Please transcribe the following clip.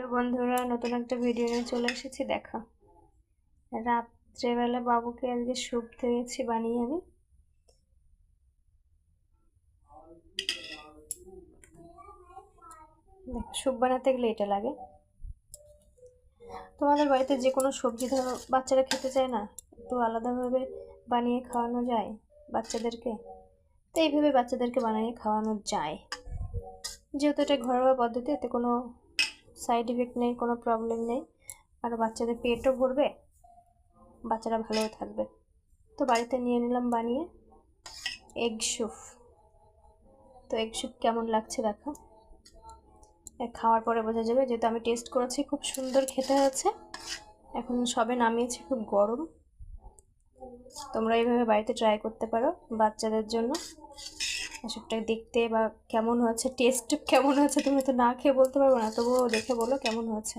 Hello বন্ধুরা, নতুন একটা ভিডিও নিয়ে চলে এসেছি। দেখো, রাত্রেবেলা বাবুকে আজকে স্যুপ দিয়েছি বানিয়ে আমি। দেখো, স্যুপ বানাতে গেলে এটা লাগে। তোমাদের বাড়িতে যে কোনো সবজি ধরো বাচ্চারা খেতে চায় না, একটু আলাদাভাবে বানিয়ে খাওয়ানো যায় বাচ্চাদেরকে। তো এইভাবে বাচ্চাদেরকে বানিয়ে খাওয়ানো যায়, যেহেতু এটা ঘরোয়া পদ্ধতি, এতে কোনো সাইড এফেক্ট নেই, কোনো প্রবলেম নেই, আর বাচ্চাদের পেটও ভরবে, বাচ্চারা ভালোও থাকবে। তো বাড়িতে নিয়ে নিলাম বানিয়ে এগ স্যুপ। তো এগ স্যুপ কেমন লাগছে দেখো, খাওয়ার পরে বোঝা যাবে, যেহেতু আমি টেস্ট করেছি, খুব সুন্দর খেতে হয়েছে। এখন সবে নামিয়েছি, খুব গরম। তোমরা এইভাবে বাড়িতে ট্রাই করতে পারো বাচ্চাদের জন্য। এসবটা দেখতে বা কেমন হয়েছে, টেস্ট কেমন হয়েছে, তুমি তো না খেয়ে বলতে পারবো না, তবুও দেখে বলো কেমন হয়েছে।